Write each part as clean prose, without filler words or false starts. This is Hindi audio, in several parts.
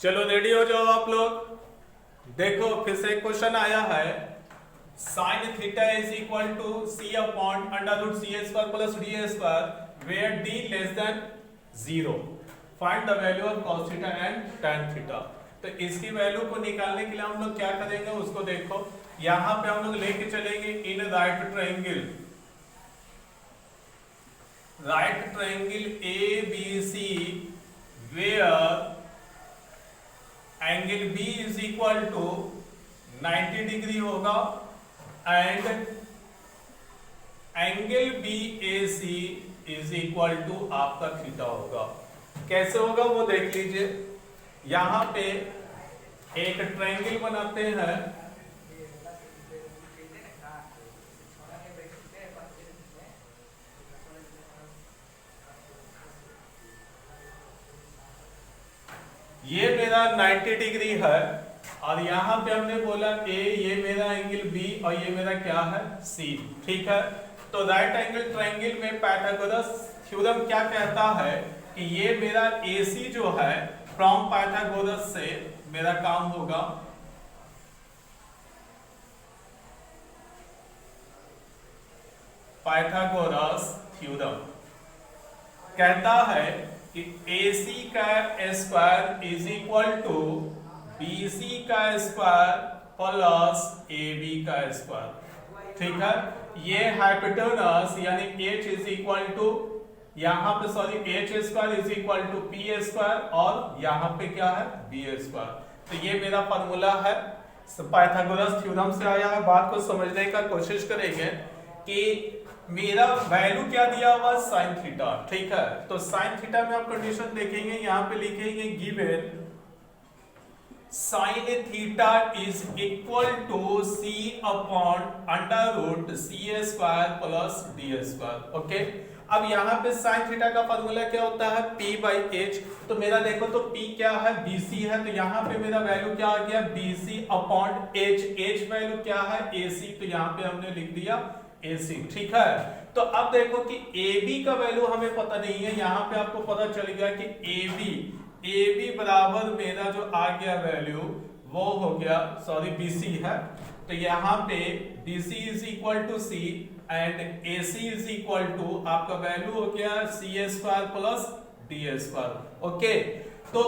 चलो रेडी हो जाओ आप लोग। देखो फिर से क्वेश्चन आया है, sine theta is equal to C upon under root C square plus D square where D less than 0। Find the value of cos theta and tan theta. तो इसकी वैल्यू को निकालने के लिए हम लोग क्या करेंगे उसको देखो। यहां पे हम लोग लेके चलेंगे in right triangle A B C where angle B is equal to 90 degree होगा and angle B A C is equal to आपका थीटा होगा। कैसे होगा वो देख लीजिए। यहां पे एक ट्रायंगल बनाते हैं, ये मेरा 90 डिग्री है और यहां पे हमने बोला ए, ये मेरा एंगल बी और ये मेरा क्या है सी। ठीक है, तो राइट एंगल ट्रायंगल में पाइथागोरस थ्योरम क्या कहता है कि ये मेरा AC जो है फ्रॉम पाइथागोरस से मेरा काम होगा पाइथागोरस थ्योरम कहता है कि AC का square is equal to BC का स्क्वायर प्लस AB का स्क्वायर। ठीक है, ये हाइपोटेनस यानी H इज इक्वल टू यहाँ पे H square is equal to P square और यहाँ पे क्या है B स्क्वायर। तो ये मेरा फॉर्मूला है, पाइथागोरस थ्योरम से आया है। बात को समझने का कोशिश करेंगे कि मेरा वैल्यू क्या दिया हुआ साइन थीटा। ठीक है, तो साइन थीटा में आप कंडीशन देखेंगे, यहाँ पे लिखेंगे given sine theta is equal to C upon under root C square plus D square. Okay, अब यहाँ पे साइन थीटा का फॉर्मूला क्या होता है P बाई H। तो मेरा देखो तो P क्या है BC है, तो यहाँ पे मेरा वैल्यू क्या आ गया BC upon H। H value क्या है AC, तो यहाँ पे हमने लिख दिया AC। ठीक है, तो अब देखो कि AB का वैल्यू हमें पता नहीं है। यहाँ पे आपको पता चल गया कि AB बराबर मेरा जो आ गया वैल्यू वो हो गया BC है। तो यहाँ पे BC is equal to C and AC is equal to आपका वैल्यू हो गया C square plus D square. Okay, तो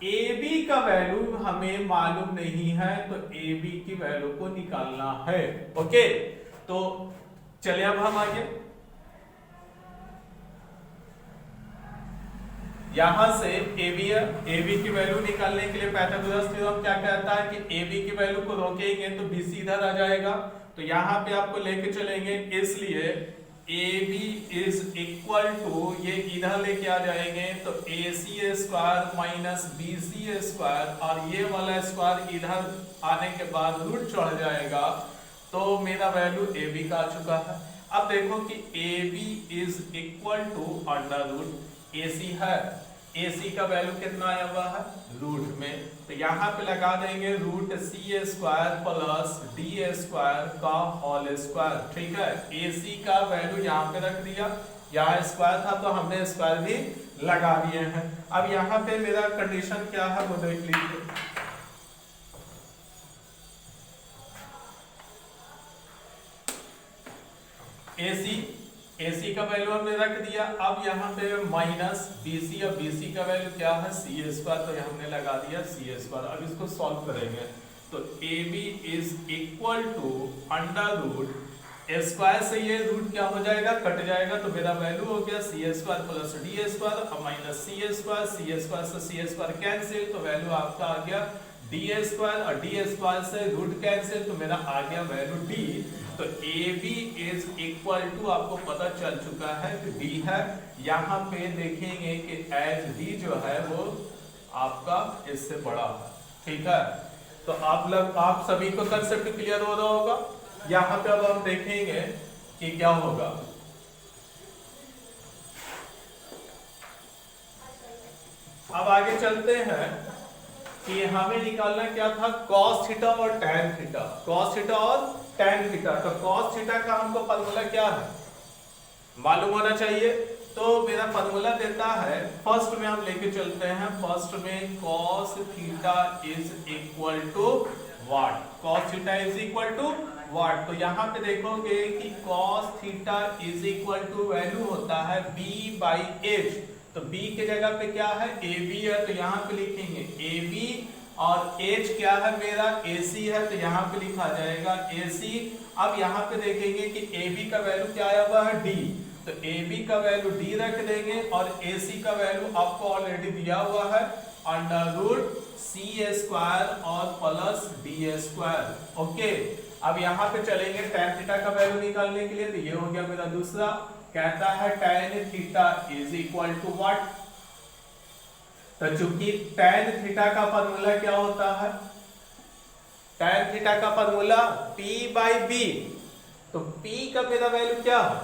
AB का वैल्यू हमें मालूम नहीं है, तो AB की वैल्यू को निकालना है। ओके, तो चलिए अब हम आगे यहां से AB की वैल्यू निकालने के लिए पाइथागोरस थ्योरम क्या कहता है कि AB की वैल्यू को रोकेंगे तो BC इधर आ जाएगा। तो यहां पे आपको लेके चलेंगे, इसलिए AB इज इक्वल टू ये इधर लेके आ जाएंगे तो AC square minus BC square और ये वाला स्क्वायर इधर आने के बाद रूट चढ़ जाएगा, तो मेरा वैल्यू AB का आ चुका है। अब देखो कि AB is equal to under root AC है, AC का वैल्यू कितना आया हुआ है रूट में, तो यहाँ पे लगा देंगे root C square plus D square का होल स्क्वायर। ठीक है, AC का वैल्यू यहाँ पे रख दिया, यहाँ स्क्वायर था तो हमने स्क्वायर भी लगा दिए हैं। अब यहाँ पे मेरा कंडीशन क्या है वो देख लीजिए। AC का वैल्यू हमने रख दिया। अब यहाँ पे माइनस BC और BC का वैल्यू क्या है C स्क्वायर, तो हमने लगा दिया C स्क्वायर। अब इसको सॉल्व करेंगे तो AB is equal to under root square से ये रूट क्या हो जाएगा कट जाएगा, तो मेरा वैल्यू हो गया C square plus D square और माइनस C स्क्वायर से C स्क्वायर कैंसिल, तो वैल्यू आपका आ गया D स्क्वायर और D स्क्वायर से रूट कैंसिल, तो मेरा आ गया वैल्यू D। तो AB इज इक्वल टू आपको पता चल चुका है कि D है। यहाँ पे देखेंगे कि एज D जो है वो आपका इससे बड़ा है। ठीक है, तो आप सभी को कंसेप्ट क्लियर हो रहा होगा। यहाँ पे अब हम देखेंगे कि क्या होगा। अब आगे चलते हैं कि हमें निकालना क्या था cos थीटा और tan थीटा। cos थीटा और tan थीटा, तो cos थीटा का हमको फॉर्मूला क्या है मालूम होना चाहिए। तो मेरा फॉर्मूला देता है, फर्स्ट में हम लेके चलते हैं, फर्स्ट में cos theta is equal to what, cos theta is equal to what. तो यहाँ पे देखोगे कि cos theta is equal to value होता है b/h। तो b के जगह पे क्या है, ab है, तो यहाँ पे लिखेंगे ab, और h क्या है मेरा, ac है, तो यहाँ पे लिखा जाएगा ac। अब यहाँ पे देखेंगे कि ab का वैल्यू क्या आया हुआ है, d, तो AB का वैल्यू D रख देंगे, और AC का वैल्यू आपको ऑलरेडी दिया हुआ है √c² और प्लस d²। ओके, अब यहाँ पे चलेंगे tan थीटा का वैल्यू निकालने के लिए। तो ये हो गया मेरा दूसरा, कहता है tan theta is equal to what. तो चूंकि tan थीटा का फॉर्मूला क्या होता है, tan थीटा का फॉर्मूला P/B। तो P का मेरा वैल्यू क्या है,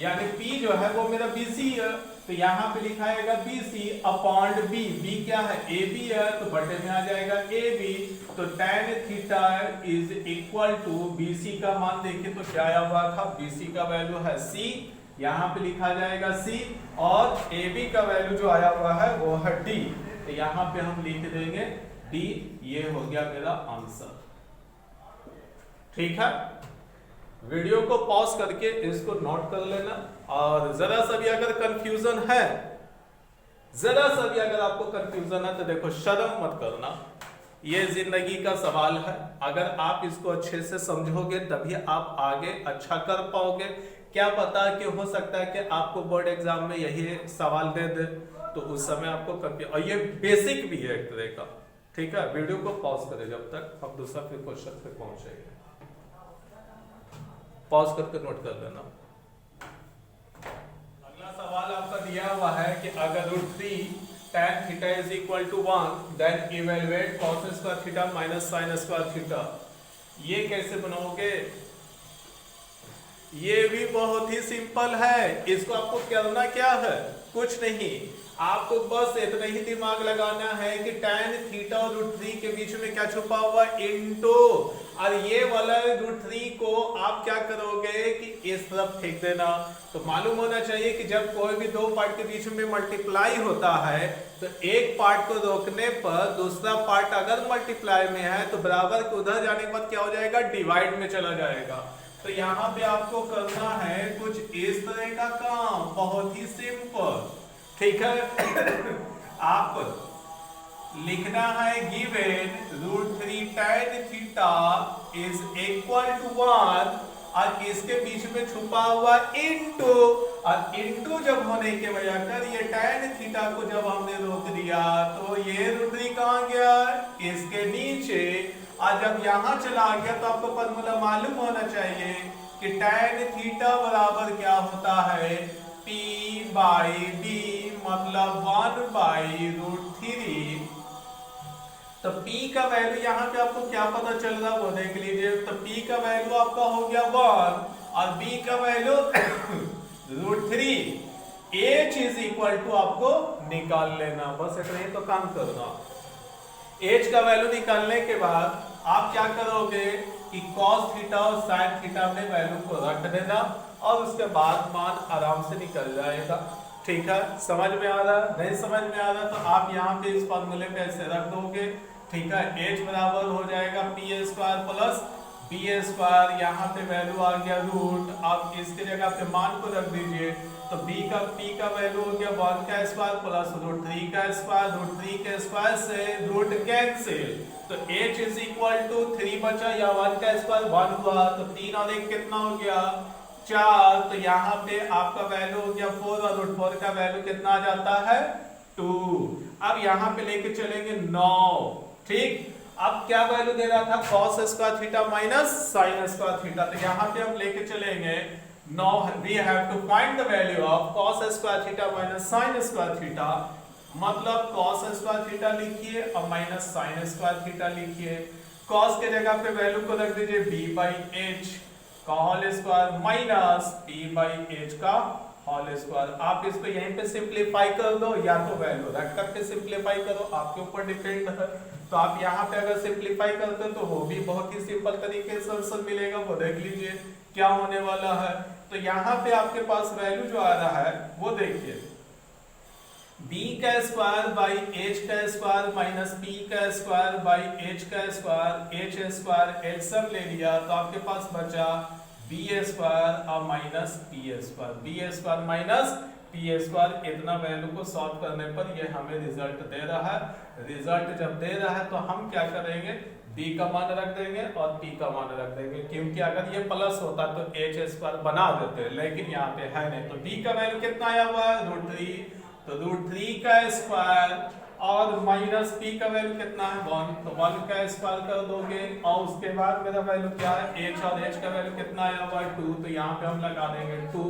यानी P जो है वो मेरा BC है, तो यहाँ पे लिखाएगा BC अपॉन B। B क्या है, AB है, तो बटे में आ जाएगा AB। तो tan theta is equal to BC का मान देखिए तो क्या आया हुआ था, BC का वैल्यू है C, यहाँ पे लिखा जाएगा C, और AB का वैल्यू जो आया हुआ है वो है D, तो यहाँ पे हम लिख देंगे D। ये हो गया मेरा आंसर। ठीक है, वीडियो को पॉज करके इसको नोट कर लेना, और जरा सा भी अगर कंफ्यूजन है, जरा सा भी अगर आपको कंफ्यूजन है तो देखो शर्म मत करना, ये जिंदगी का सवाल है। अगर आप इसको अच्छे से समझोगे तभी आप आगे अच्छा कर पाओगे। क्या पता कि हो सकता है कि आपको बोर्ड एग्जाम में यही सवाल दे दे, तो उस समय आपको कंफ्यूज, और ये बेसिक भी है एक तरह का। ठीक है, वीडियो को पॉज करें जब तक हम दूसरा फिर क्वेश्चन पे पहुंचेंगे। पॉज करके नोट कर लेना। अगला सवाल आपका दिया हुआ है कि अगर √3 tan theta is equal to 1 then evaluate cos² theta minus sin² theta. ये कैसे बनाओगे, ये भी बहुत ही सिंपल है। इसको आपको करना क्या है, कुछ नहीं, आपको बस इतना ही दिमाग लगाना है कि tan थीटा और √3 के बीच में क्या छुपा हुआ, इनटू, और ये वाला √3 को आप क्या करोगे कि इस तरफ फेंक देना। तो मालूम होना चाहिए कि जब कोई भी दो पार्ट के बीच में मल्टीप्लाई होता है तो एक पार्ट को रोकने पर दूसरा पार्ट अगर मल्टीप्लाई में है तो बराबर के उधर जाने के बाद क्या हो जाएगा, डिवाइड में चला जाएगा। तो यहाँ पे आपको करना है कुछ इस तरह का काम, बहुत ही सिंपल। ठीक है, आप लिखना है given √3 tan theta is equal to 1, और इसके बीच में छुपा हुआ इनटू, और इनटू जब होने के वजह कर ये tan थीटा को जब हमने रोक दिया तो ये √3 कहाँ गया, इसके नीचे, और जब यहाँ चला गया तो आपको फॉर्मूला मालूम होना चाहिए कि tan थीटा बराबर क्या होता है, P/B, मतलब 1/√3। तो P का वैल्यू यहाँ पे आपको क्या पता चल रहा है वो देख लीजिए। तो P का वैल्यू आपका हो गया 1, और B का value √3। H is equal to आपको निकाल लेना, बस इतना ही तो काम करना। H का वैल्यू निकालने के बाद आप क्या करोगे कि cos थीटा और sin थीटा में वैल्यू को रख देना, और उसके बाद मान आराम से निकल जाएगा। ठीक है, समझ में आ रहा है, नहीं समझ में आ रहा तो आप यहाँ पे इस फॉर्मूले पे ऐसे रख दोगे। ठीक है, H बराबर हो जाएगा P² प्लस B², यहाँ पे वैल्यू आ गया रूट, आप इसके जगह पे मान को रख दीजिए। तो P का वैल्यू हो गया 1² प्लस √3 का स्क्वायर, √3 के स्क्वायर से रूट कैंसिल, तो H इज इक्वल टू 3 बचा, या 1² 1 हुआ, तो 3 और 1 कितना हो गया, 4। तो यहाँ पे आपका वैल्यू हो गया 4, और √4 का वैल्यू कितना आ जाता है, 2। अब यहाँ पे लेके चलेंगे 9। ठीक, अब क्या वैल्यू दे रहा था, cos² theta minus sin² theta, तो यहाँ पे हम लेके चलेंगे 9, we have to find the value of cos² theta minus sin² theta, मतलब cos² थीटा लिखिए और माइनस sin² थीटा लिखिए। cos के जगह पे वैल्यू को रख दीजिए b/h का होल स्क्वायर माइनस p/h का होल स्क्वायर। आप इसको यहीं पे सिंपलीफाई कर दो, या तो वैल्यू रख करके सिंपलीफाई करो, आपके ऊपर डिपेंड है। तो आप यहाँ पे अगर सिंपलीफाई करते हो तो वो भी बहुत ही सिंपल तरीके से आंसर मिलेगा, वो देख लीजिए क्या होने वाला है। तो यहाँ पे आपके पास वैल्यू जो आ रहा है वो देखिए, b का स्क्वायर बाई h का स्क्वायर माइनस p का स्क्वायर बाई h का स्क्वायर, h स्क्वायर एलसीएम ले लिया तो आपके पास बचा b स्क्वायर और minus p square, b square minus p square. इतना वैल्यू को सॉल्व करने पर ये हमें रिजल्ट दे रहा है। रिजल्ट जब दे रहा है तो हम क्या करेंगे, b का मान रख देंगे और p का मान रख देंगे, क्योंकि अगर ये प्लस होता तो h स्क्वायर बना देते, लेकिन यहाँ पे है नहीं। तो b का वैल्यू कितना आया हुआ है, √3, तो √3 का स्क्वायर और माइनस p का वैल्यू कितना है 1, तो 1 का स्क्वायर कर दोगे और उसके बाद मेरा वैल्यू क्या है h, और h का वैल्यू कितना आया हुआ है 2, तो यहाँ पे हम लगा देंगे 2,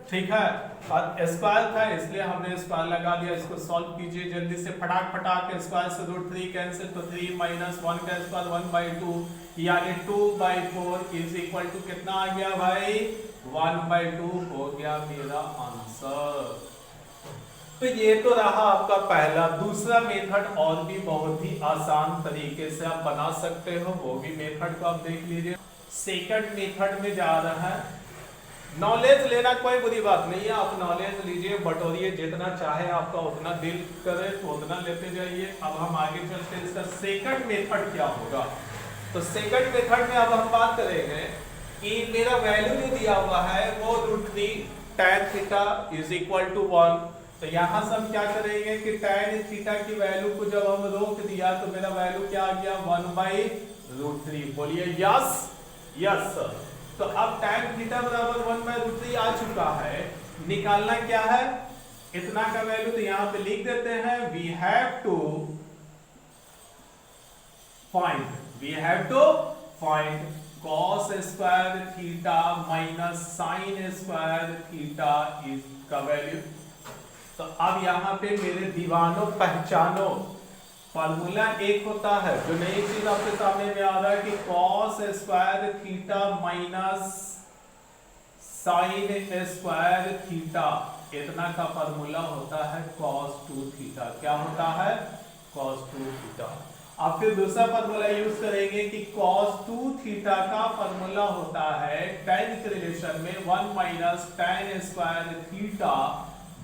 ठीक है। और स्क्वायर था इसलिए हमने स्क्वायर लगा दिया। इसको सॉल्व कीजिए जल्दी से, फटाक फटाक स्क्वायर से √3 कैंसिल, तो 3 माइनस 1 का स्क्वायर 1/2 यानी 2/4 इज इक्वल टू कितना आ गया भाई 1/2 हो गया मेरा आंसर। तो ये तो रहा आपका पहला। दूसरा मेथड और भी बहुत ही आसान तरीके से आप बना सकते हो, वो भी मेथड को आप देख लीजिए। सेकंड मेथड में जा रहा है। नॉलेज लेना कोई बुरी बात नहीं है, आप नॉलेज लीजिए, बटोरिए, जितना चाहे आपका उतना दिल करे तो उतना लेते जाइए। अब हम आगे चलते हैं, इसका सेकंड मेथड क्या होगा। तो सेकंड मेथड में अब हम बात करेंगे कि मेरा वैल्यू जो दिया हुआ है वो √3 tan theta is equal to 1। तो यहां से हम क्या करेंगे कि tan थीटा की वैल्यू को जब हम रोक दिया तो मेरा वैल्यू क्या आ गया 1/√3। बोलिए यस, यस सर। तो अब tan थीटा बराबर 1/√3 आ चुका है। निकालना क्या है, इतना का वैल्यू, तो यहां पे लिख देते हैं we have to find cos square theta minus sin square theta is का वैल्यू। तो अब यहाँ पे मेरे दीवानों पहचानो, फार्मूला एक होता है, जो नई चीज आपके सामने में आ रहा है कि cos square theta minus sin square theta, इतना का फार्मूला होता है cos 2 थीटा। क्या होता है cos 2 थीटा। अब फिर दूसरा फार्मूला यूज करेंगे कि cos 2 थीटा का फार्मूला होता है tan के रिलेशन में 1 minus tan square theta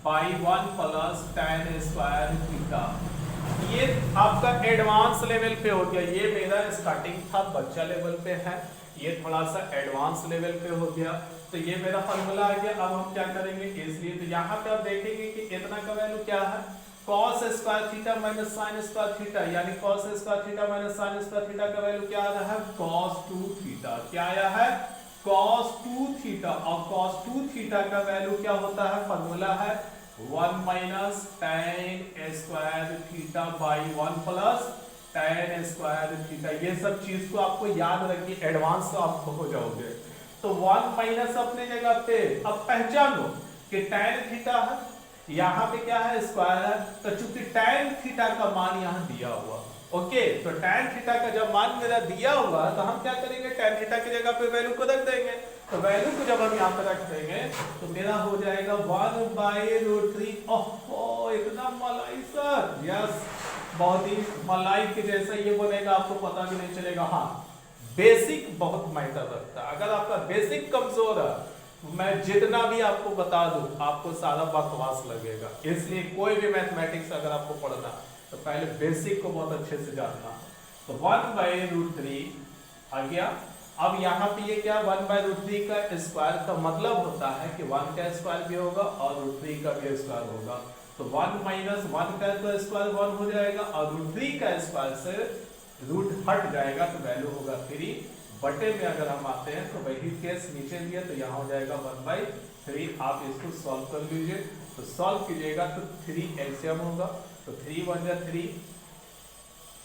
by 1 plus tan square theta. ये आपका एडवांस लेवल पे हो गया। ये मेरा स्टार्टिंग था, बच्चा लेवल पे है, ये थोड़ा सा एडवांस लेवल पे हो गया। तो ये मेरा फार्मूला आ गया। अब हम क्या करेंगे, इसलिए तो यहाँ पे आप देखेंगे कि इतना का वैल्यू क्या है cos square theta minus sin square theta, यानी cos square theta minus sin square theta का वैल्यू क्या आ रहा है cos 2 थीटा। क्या आया है cos 2 थीटा। और cos 2 थीटा का वैल्यू क्या होता है, फार्मूला है 1 minus tan square theta by 1 plus tan square theta. ये सब चीज को आपको याद रखिए, एडवांस तो आप हो जाओगे। तो 1 माइनस अपने जगह पे, अब पहचानो कि tan थीटा है, यहाँ पे क्या है स्क्वायर है, तो चूंकि tan थीटा का मान यहाँ दिया हुआ, ओके, तो tan थीटा का जब मान मेरा दिया हुआ तो हम क्या करेंगे tan थीटा की जगह पे वैल्यू को रख देंगे। तो वैल्यू को जब हम यहाँ पे रख देंगे तो मेरा हो जाएगा 1/√3। ओह इतना मलाई सर, यस, बहुत ही मलाई के जैसा ये बनेगा, आपको पता भी नहीं चलेगा। हाँ, बेसिक बहुत मैटर रखता है। अगर आपका बेसिक कमजोर है, मैं जितना भी आपको बता दूं आपको सारा बकवास लगेगा। इसलिए कोई भी मैथमेटिक्स अगर आपको पढ़ना तो पहले बेसिक को बहुत अच्छे से जानना। तो 1/√3 आ गया। अब यहाँ पे ये क्या 1/√3 का स्क्वायर का मतलब होता है कि 1 का स्क्वायर भी होगा और √3 का भी स्क्वायर होगा। तो 1 माइनस 1 का तो स्क्वायर 1 हो जाएगा और √3 का स्क्वायर से रूट हट जाएगा तो वैल्यू होगा 3 बटे में। अगर हम आते हैं तो वही केस नीचे दिया तो यहाँ हो जाएगा 1/3। आप इसको सॉल्व कर लीजिए, तो सॉल्व कीजिएगा तो 3 एलसीएम होगा, तो 3 1 जा 3।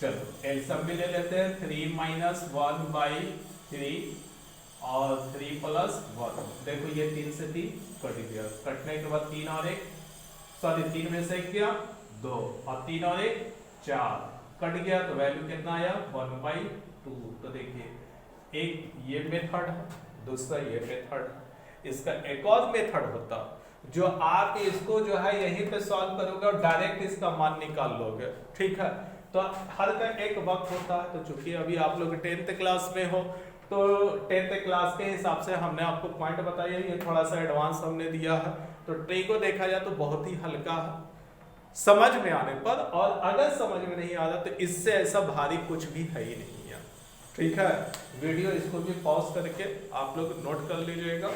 चलो एलसीएम भी ले लेते हैं, 3 माइनस 1/3 और 3 प्लस 1। देखो ये 3 से 3 कट गया, कटने के बाद 3 और 1, सॉरी 3 में से 1 गया 2 और 3 और 1 4 कट गया, तो वैल्यू कितना आया 1/2। तो देखिए एक ये मेथड है, दूसरा ये मेथड है। इसका एक और मेथड होता जो आप इसको जो है यहीं पे सॉल्व करोगे और डायरेक्ट इसका मान निकाल लोगे, ठीक है। तो हर का एक वक्त होता है। तो चूंकि अभी आप लोग 10th क्लास में हो तो 10th क्लास के हिसाब से हमने आपको पॉइंट बताया, ये थोड़ा सा एडवांस हमने दिया है। तो ट्री को देखा जाए तो बहुत ही हल्का है समझ में आने पर, और अगर समझ में नहीं आता तो इससे ऐसा भारी कुछ भी है ही नहीं है। ठीक है, वीडियो इसको भी पॉज करके आप लोग नोट कर लीजिएगा,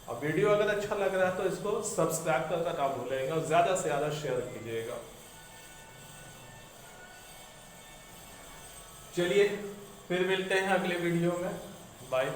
और वीडियो अगर अच्छा लग रहा है तो इसको सब्सक्राइब करना ना भूलिएगा और ज़्यादा से ज़्यादा शेयर कीजिएगा। चलिए फिर मिलते हैं अगले वीडियो में, बाय।